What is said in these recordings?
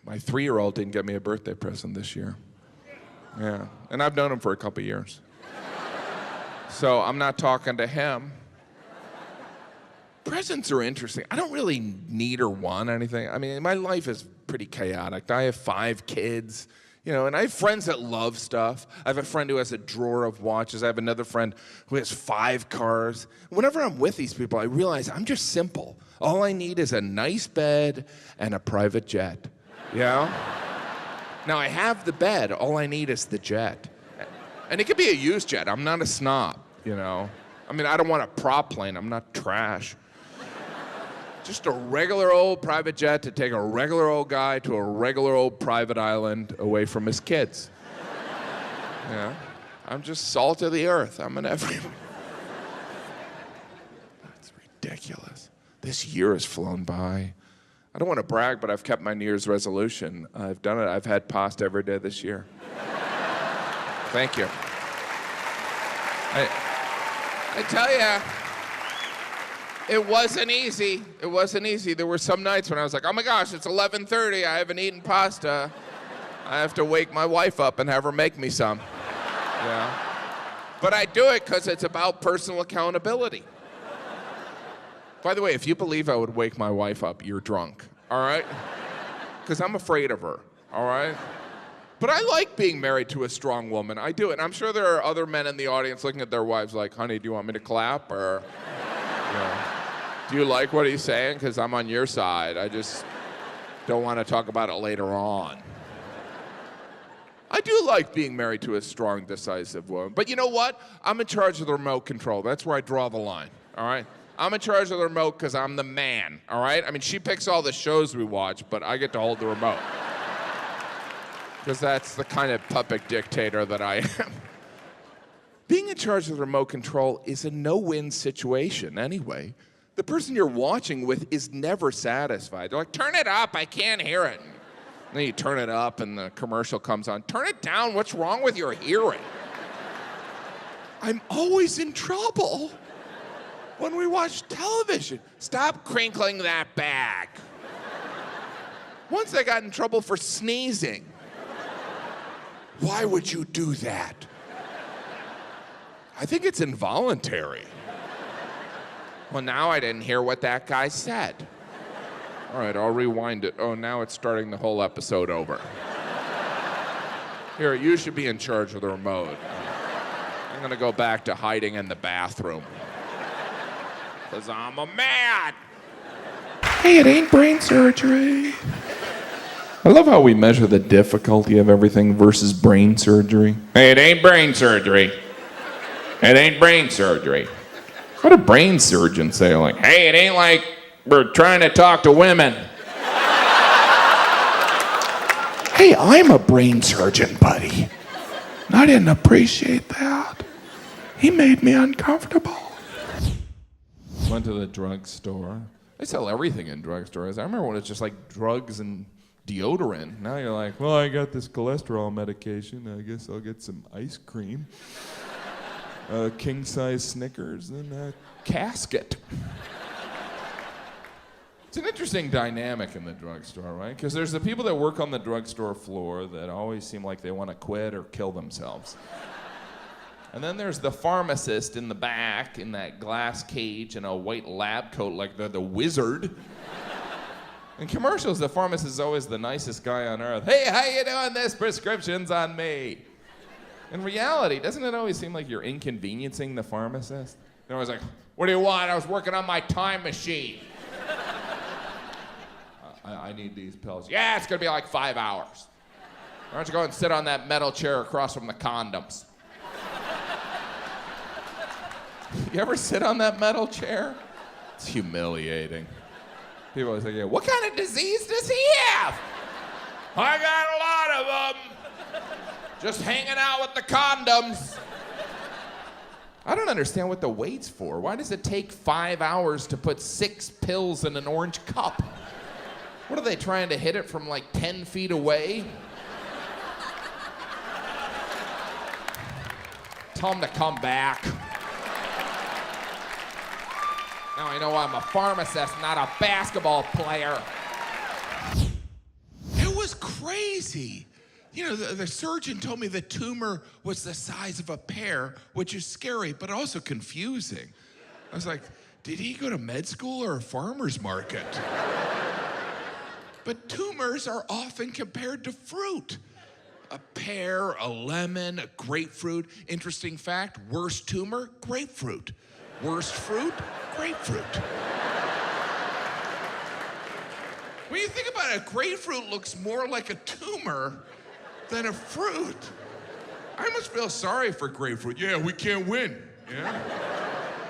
My 3-year-old didn't get me a birthday present this year. Yeah, and I've known him for a couple years. So I'm not talking to him. Presents are interesting. I don't really need or want anything. I mean, my life is pretty chaotic. I have 5 kids, and I have friends that love stuff. I have a friend who has a drawer of watches. I have another friend who has 5 cars. Whenever I'm with these people, I realize I'm just simple. All I need is a nice bed and a private jet, Now I have the bed. All I need is the jet. And it could be a used jet. I'm not a snob, I mean, I don't want a prop plane. I'm not trash. Just a regular old private jet to take a regular old guy to a regular old private island away from his kids. I'm just salt of the earth. I'm an everyman. That's ridiculous. This year has flown by. I don't want to brag, but I've kept my New Year's resolution. I've done it. I've had pasta every day this year. Thank you. I tell you, it wasn't easy. It wasn't easy. There were some nights when I was like, oh my gosh, it's 11:30. I haven't eaten pasta. I have to wake my wife up and have her make me some. But I do it because it's about personal accountability. By the way, if you believe I would wake my wife up, you're drunk, all right? Because I'm afraid of her, all right? But I like being married to a strong woman. I do. And I'm sure there are other men in the audience looking at their wives like, honey, do you want me to clap? Or, do you like what he's saying? Because I'm on your side. I just don't want to talk about it later on. I do like being married to a strong, decisive woman. But you know what? I'm in charge of the remote control. That's where I draw the line, all right? I'm in charge of the remote because I'm the man, all right? I mean, she picks all the shows we watch, but I get to hold the remote. Because that's the kind of puppet dictator that I am. Being in charge of the remote control is a no-win situation anyway. The person you're watching with is never satisfied. They're like, turn it up, I can't hear it. And then you turn it up and the commercial comes on. Turn it down, what's wrong with your hearing? I'm always in trouble when we watch television. Stop crinkling that bag. Once I got in trouble for sneezing. Why would you do that? I think it's involuntary. Well, now I didn't hear what that guy said. All right, I'll rewind it. Oh, now it's starting the whole episode over. Here, you should be in charge of the remote. I'm gonna go back to hiding in the bathroom. Because I'm a man. Hey, it ain't brain surgery. I love how we measure the difficulty of everything versus brain surgery. Hey, it ain't brain surgery. It ain't brain surgery. What do brain surgeons say? Like, hey, it ain't like we're trying to talk to women. Hey, I'm a brain surgeon, buddy. And I didn't appreciate that. He made me uncomfortable. Went to the drugstore. They sell everything in drugstores. I remember when it's just like drugs and deodorant. Now you're like, well, I got this cholesterol medication. I guess I'll get some ice cream. King-size Snickers and a casket. It's an interesting dynamic in the drugstore, right? Because there's the people that work on the drugstore floor that always seem like they want to quit or kill themselves. And then there's the pharmacist in the back in that glass cage and a white lab coat like they're the wizard. In commercials, the pharmacist is always the nicest guy on earth. Hey, how you doing? This prescription's on me. In reality, doesn't it always seem like you're inconveniencing the pharmacist? They're always like, what do you want? I was working on my time machine. I need these pills. Yeah, it's gonna be like 5 hours. Why don't you go and sit on that metal chair across from the condoms? You ever sit on that metal chair? It's humiliating. People always say, yeah, what kind of disease does he have? I got a lot of them. Just hanging out with the condoms. I don't understand what the wait's for. Why does it take 5 hours to put 6 pills in an orange cup? What are they trying to hit it from like 10 feet away? Tell them to come back. Now I know I'm a pharmacist, not a basketball player. It was crazy. You know, the surgeon told me the tumor was the size of a pear, which is scary, but also confusing. I was like, did he go to med school or a farmer's market? But tumors are often compared to fruit. A pear, a lemon, a grapefruit. Interesting fact, worst tumor, grapefruit. Worst fruit, grapefruit. When you think about it, a grapefruit looks more like a tumor than a fruit. I almost feel sorry for grapefruit. Yeah, we can't win. Yeah?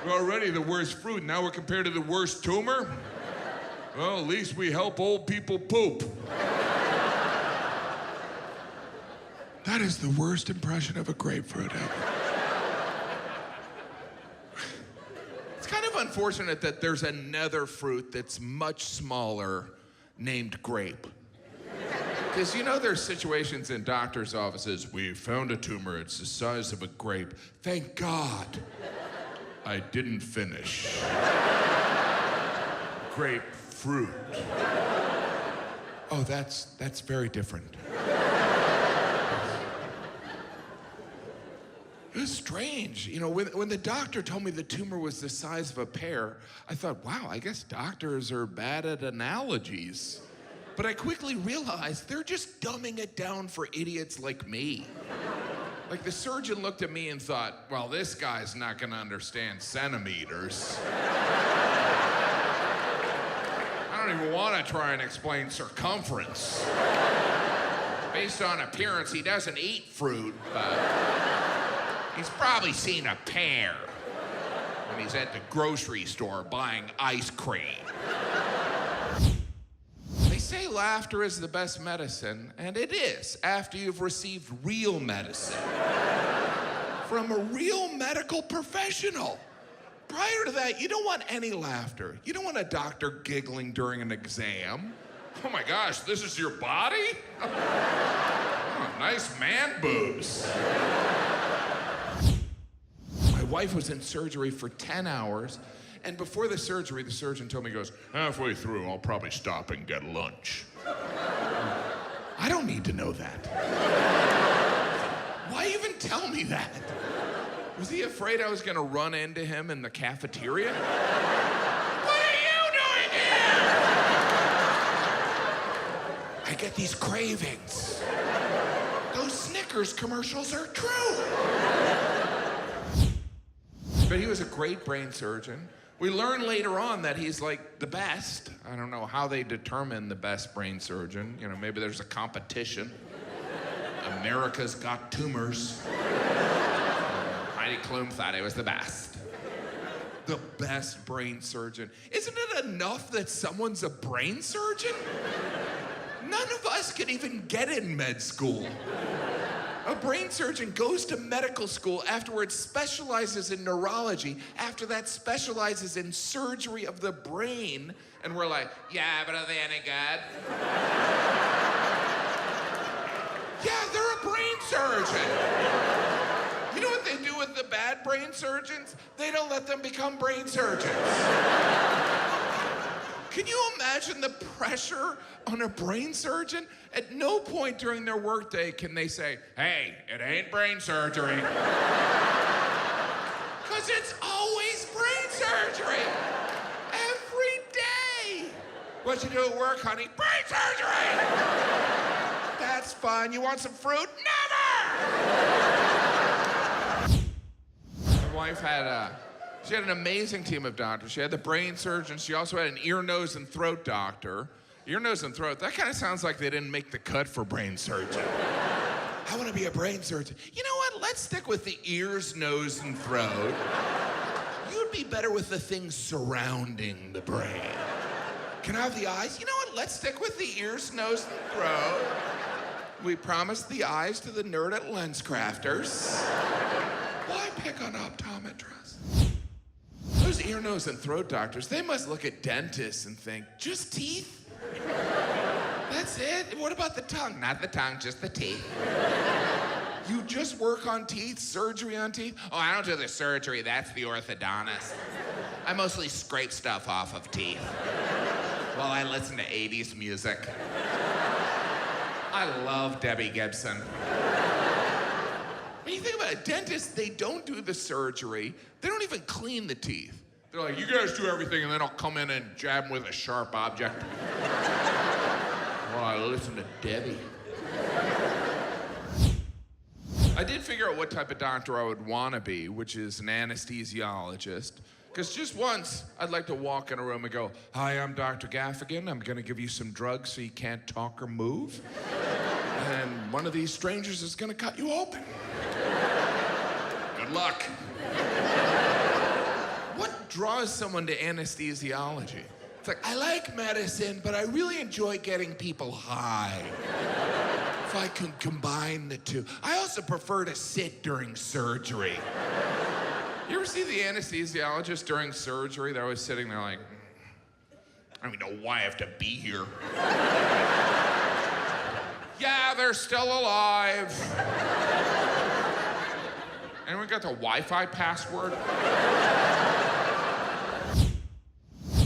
We're already the worst fruit. Now we're compared to the worst tumor? Well, at least we help old people poop. That is the worst impression of a grapefruit ever. It's kind of unfortunate that there's another fruit that's much smaller named grape. Because you know there's situations in doctor's offices, we found a tumor, it's the size of a grape. Thank God I didn't finish. Grapefruit. Oh, that's very different. It was strange. You know, when the doctor told me the tumor was the size of a pear, I thought, wow, I guess doctors are bad at analogies. But I quickly realized they're just dumbing it down for idiots like me. Like the surgeon looked at me and thought, well, this guy's not gonna understand centimeters. I don't even wanna try and explain circumference. Based on appearance, he doesn't eat fruit, but he's probably seen a pear when he's at the grocery store buying ice cream. They say laughter is the best medicine, and it is after you've received real medicine from a real medical professional. Prior to that, you don't want any laughter. You don't want a doctor giggling during an exam. Oh my gosh, this is your body? Oh, nice man boobs. My wife was in surgery for 10 hours, and before the surgery, the surgeon told me, he goes, halfway through, I'll probably stop and get lunch. I don't need to know that. Why even tell me that? Was he afraid I was gonna run into him in the cafeteria? What are you doing here? I get these cravings. Those Snickers commercials are true. But he was a great brain surgeon. We learned later on that he's like the best. I don't know how they determine the best brain surgeon. You know, maybe there's a competition. America's Got Tumors. Heidi Klum thought he was the best. The best brain surgeon. Isn't it enough that someone's a brain surgeon? None of us can even get in med school. A brain surgeon goes to medical school, afterwards specializes in neurology, after that specializes in surgery of the brain, and we're like, yeah, but are they any good? Yeah, they're a brain surgeon. You know what they do with the bad brain surgeons? They don't let them become brain surgeons. Can you imagine the pressure on a brain surgeon? At no point during their workday can they say, hey, it ain't brain surgery. Because it's always brain surgery. Every day. What you do at work, honey? Brain surgery! That's fun. You want some fruit? Never! My wife had she had an amazing team of doctors. She had the brain surgeon. She also had an ear, nose, and throat doctor. Ear, nose, and throat, that kind of sounds like they didn't make the cut for brain surgeon. I want to be a brain surgeon. You know what? Let's stick with the ears, nose, and throat. You'd be better with the things surrounding the brain. Can I have the eyes? You know what? Let's stick with the ears, nose, and throat. We promised the eyes to the nerd at Lens Crafters. Why pick on optometrists? Those ear, nose, and throat doctors, they must look at dentists and think, just teeth? That's it? What about the tongue? Not the tongue, just the teeth. You just work on teeth, surgery on teeth? Oh, I don't do the surgery, that's the orthodontist. I mostly scrape stuff off of teeth while I listen to 80s music. I love Debbie Gibson. When you think about it, dentists, they don't do the surgery. They don't even clean the teeth. They're like, you guys do everything, and then I'll come in and jab them with a sharp object. Well, I listen to Debbie. I did figure out what type of doctor I would want to be, which is an anesthesiologist. Because just once, I'd like to walk in a room and go, hi, I'm Dr. Gaffigan. I'm going to give you some drugs so you can't talk or move. And one of these strangers is going to cut you open. Good luck. What draws someone to anesthesiology? It's like, I like medicine, but I really enjoy getting people high. If I can combine the two. I also prefer to sit during surgery. You ever see the anesthesiologist during surgery? They're always sitting there like, I don't even know why I have to be here. Yeah, they're still alive. Anyone got the Wi-Fi password?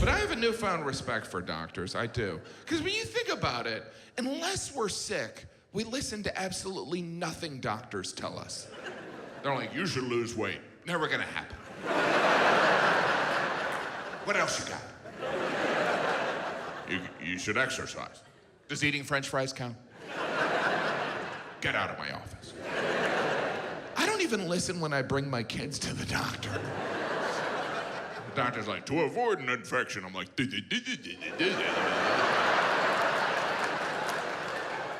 But I have a newfound respect for doctors, I do. Because when you think about it, unless we're sick, we listen to absolutely nothing doctors tell us. They're like, you should lose weight. Never gonna happen. What else you got? You should exercise. Does eating French fries count? Get out of my office. I don't even listen when I bring my kids to the doctor. The doctor's like, to avoid an infection. I'm like,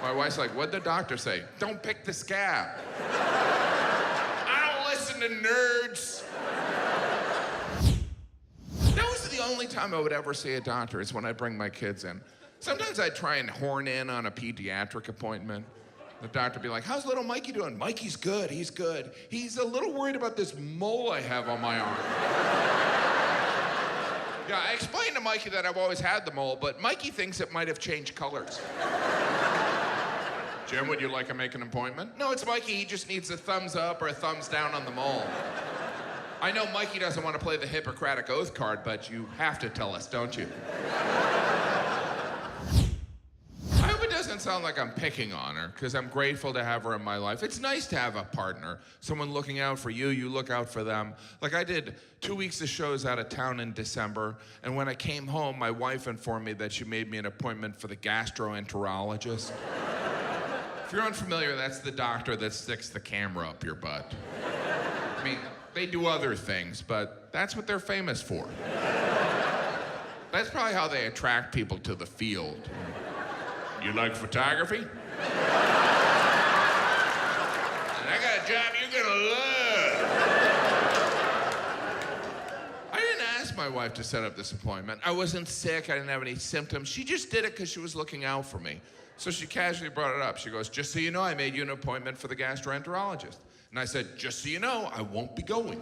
my wife's like, what'd the doctor say? Don't pick the scab. I don't listen to nerds. That was the only time I would ever see a doctor is when I bring my kids in. Sometimes I'd try and horn in on a pediatric appointment. The doctor would be like, how's little Mikey doing? Mikey's good, he's good. He's a little worried about this mole I have on my arm. Yeah, I explained to Mikey that I've always had the mole, but Mikey thinks it might have changed colors. Jim, would you like to make an appointment? No, it's Mikey. He just needs a thumbs up or a thumbs down on the mole. I know Mikey doesn't want to play the Hippocratic Oath card, but you have to tell us, don't you? I hope it doesn't sound like I'm picking on her, because I'm grateful to have her in my life. It's nice to have a partner, someone looking out for you, you look out for them. Like I did 2 weeks of shows out of town in December, and when I came home, my wife informed me that she made me an appointment for the gastroenterologist. If you're unfamiliar, that's the doctor that sticks the camera up your butt. I mean, they do other things, but that's what they're famous for. That's probably how they attract people to the field. You like photography? And I got a job you're gonna love. I didn't ask my wife to set up this appointment. I wasn't sick, I didn't have any symptoms. She just did it because she was looking out for me. So she casually brought it up. She goes, just so you know, I made you an appointment for the gastroenterologist. And I said, just so you know, I won't be going.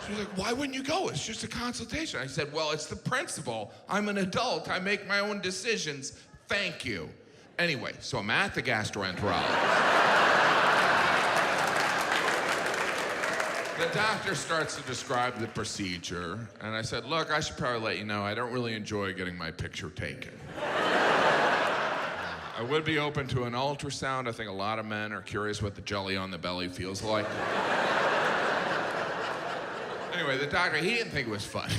She was like, why wouldn't you go? It's just a consultation. I said, well, it's the principle. I'm an adult. I make my own decisions. Thank you. Anyway, so I'm at the gastroenterologist. The doctor starts to describe the procedure. And I said, look, I should probably let you know, I don't really enjoy getting my picture taken. I would be open to an ultrasound. I think a lot of men are curious what the jelly on the belly feels like. Anyway, the doctor, he didn't think it was funny.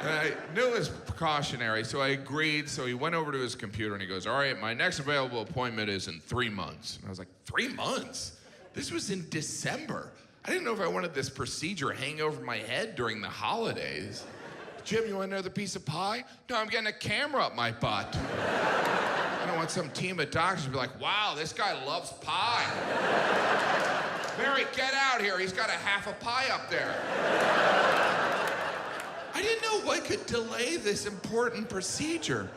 And I knew it was precautionary, so I agreed. So he went over to his computer and he goes, all right, my next available appointment is in 3 months. And I was like, 3 months? This was in December. I didn't know if I wanted this procedure hanging over my head during the holidays. Jim, you want another piece of pie? No, I'm getting a camera up my butt. I don't want some team of doctors to be like, wow, this guy loves pie. Mary, get out here. He's got a half a pie up there. I didn't know what could delay this important procedure.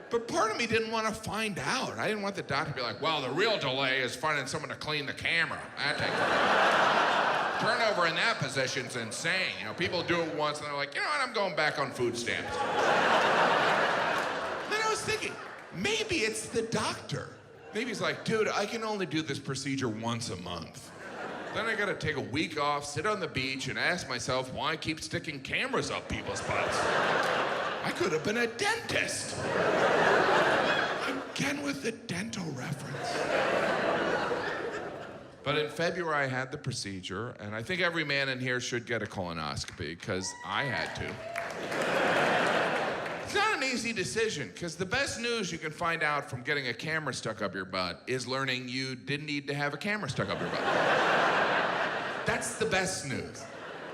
But part of me didn't want to find out. I didn't want the doctor to be like, well, the real delay is finding someone to clean the camera. Turnover in that position's insane. You know, people do it once and they're like, you know what, I'm going back on food stamps. Then I was thinking, maybe it's the doctor. Maybe he's like, dude, I can only do this procedure once a month. Then I gotta take a week off, sit on the beach, and ask myself why I keep sticking cameras up people's butts. I could have been a dentist. Again with the dental reference. But in February, I had the procedure, and I think every man in here should get a colonoscopy, because I had to. It's not an easy decision, because the best news you can find out from getting a camera stuck up your butt is learning you didn't need to have a camera stuck up your butt. That's the best news.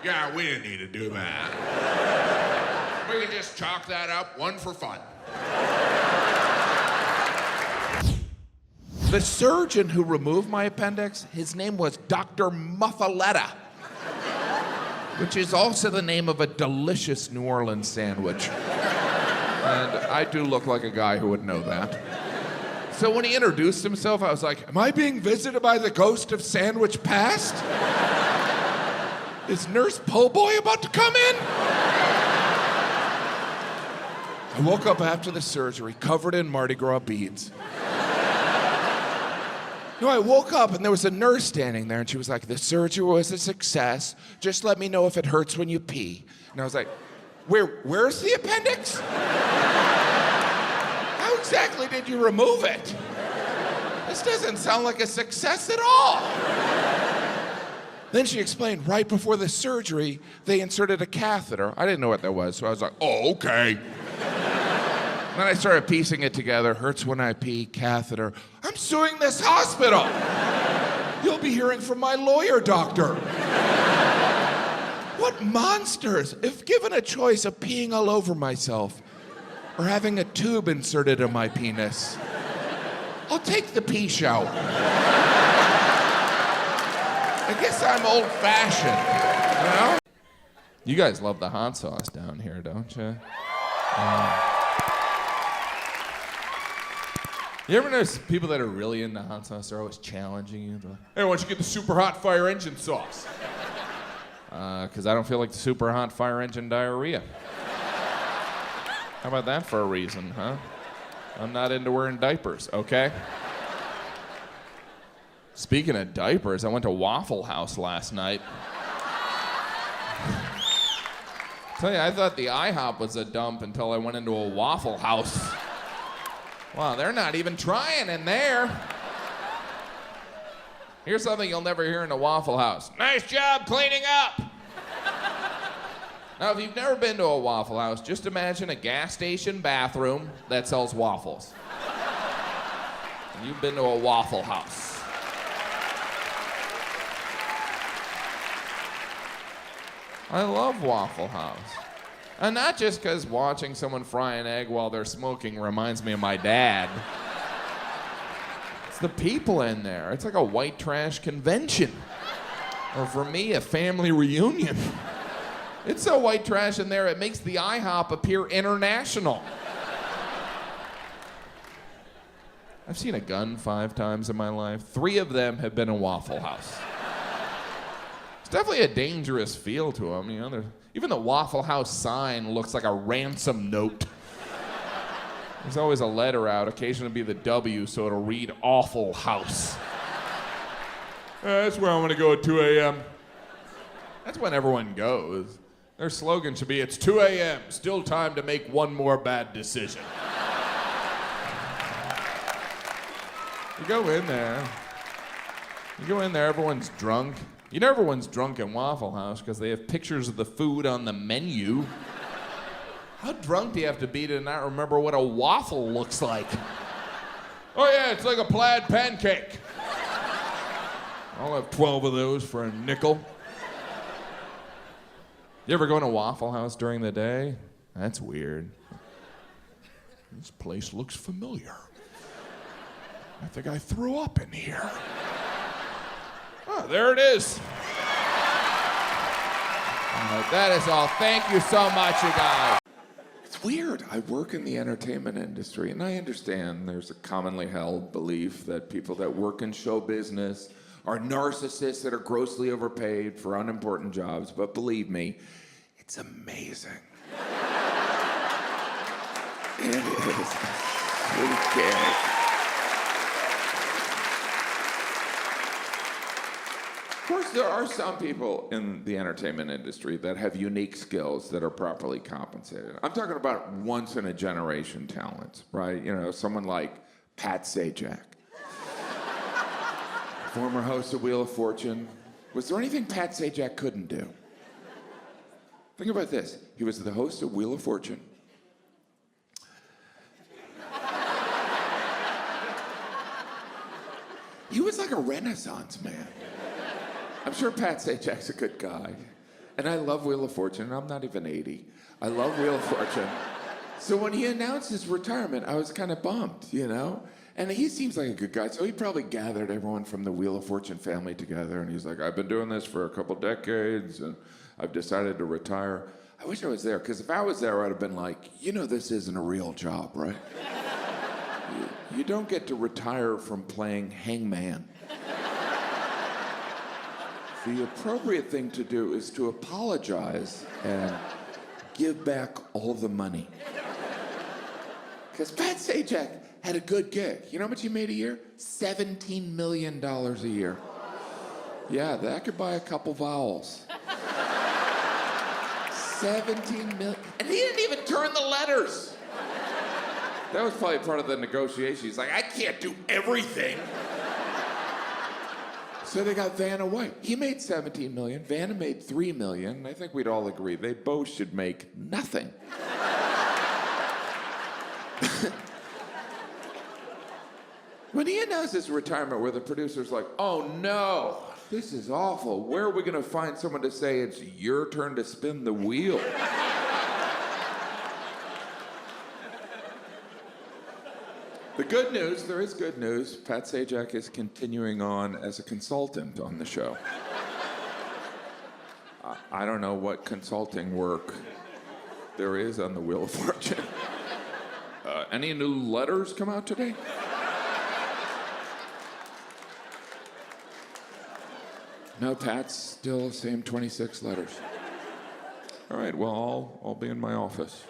Yeah, we didn't need to do that. We can just chalk that up, one for fun. The surgeon who removed my appendix, his name was Dr. Muffaletta, which is also the name of a delicious New Orleans sandwich. And I do look like a guy who would know that. So when he introduced himself, I was like, am I being visited by the ghost of Sandwich Past? Is Nurse Po' Boy about to come in? I woke up after the surgery covered in Mardi Gras beads. No, I woke up and there was a nurse standing there and she was like, the surgery was a success. Just let me know if it hurts when you pee. And I was like, where's the appendix? How exactly did you remove it? This doesn't sound like a success at all. Then she explained right before the surgery, they inserted a catheter. I didn't know what that was, so I was like, oh, okay. Then I started piecing it together. Hurts when I pee, catheter. I'm suing this hospital. You'll be hearing from my lawyer, doctor. What monsters. If given a choice of peeing all over myself or having a tube inserted in my penis, I'll take the pee shower. I guess I'm old-fashioned, you know? You guys love the hot sauce down here, don't you? You ever notice people that are really into hot sauce, they're always challenging you? Like, hey, why don't you get the super hot fire engine sauce? Because I don't feel like the super hot fire engine diarrhea. How about that for a reason, huh? I'm not into wearing diapers, okay? Speaking of diapers, I went to Waffle House last night. Tell you, I thought the IHOP was a dump until I went into a Waffle House. Wow, they're not even trying in there. Here's something you'll never hear in a Waffle House. Nice job cleaning up. Now, if you've never been to a Waffle House, just imagine a gas station bathroom that sells waffles. And you've been to a Waffle House. I love Waffle House. And not just because watching someone fry an egg while they're smoking reminds me of my dad. It's the people in there. It's like a white trash convention. Or for me, a family reunion. It's so white trash in there, it makes the IHOP appear international. I've seen a gun 5 times in my life. 3 of them have been a Waffle House. It's definitely a dangerous feel to them, you know. Even the Waffle House sign looks like a ransom note. There's always a letter out, occasionally be the W, so it'll read Awful House. That's where I'm gonna go at 2 a.m. That's when everyone goes. Their slogan should be, it's 2 a.m., still time to make one more bad decision. You go in there, everyone's drunk. You know everyone's drunk in Waffle House because they have pictures of the food on the menu. How drunk do you have to be to not remember what a waffle looks like? Oh yeah, it's like a plaid pancake. I'll have 12 of those for a nickel. You ever go in a Waffle House during the day? That's weird. This place looks familiar. I think I threw up in here. Oh, there it is. That is all. Thank you so much, you guys. It's weird. I work in the entertainment industry, and I understand there's a commonly held belief that people that work in show business are narcissists that are grossly overpaid for unimportant jobs, but believe me, it's amazing. It is. Who cares? Of course, there are some people in the entertainment industry that have unique skills that are properly compensated. I'm talking about once-in-a-generation talent, right? You know, someone like Pat Sajak. Former host of Wheel of Fortune. Was there anything Pat Sajak couldn't do? Think about this. He was the host of Wheel of Fortune. He was like a Renaissance man. I'm sure Pat Sajak's a good guy. And I love Wheel of Fortune, and I'm not even 80. I love Wheel of Fortune. So when he announced his retirement, I was kind of bummed, you know? And he seems like a good guy, so he probably gathered everyone from the Wheel of Fortune family together, and he's like, I've been doing this for a couple decades, and I've decided to retire. I wish I was there, because if I was there, I'd have been like, you know this isn't a real job, right? You don't get to retire from playing hangman. The appropriate thing to do is to apologize and give back all the money. Because Pat Sajak had a good gig. You know how much he made a year? $17 million a year. Yeah, that could buy a couple vowels. 17 million. And he didn't even turn the letters. That was probably part of the negotiation. He's like, I can't do everything. So they got Vanna White. He made 17 million. Vanna made 3 million. I think we'd all agree they both should make nothing. When he announced his retirement, where the producer's like, oh no, this is awful. Where are we going to find someone to say it's your turn to spin the wheel? The good news, there is good news. Pat Sajak is continuing on as a consultant on the show. I don't know what consulting work there is on the Wheel of Fortune. Any new letters come out today? No, Pat's still the same 26 letters. All right, well, I'll be in my office.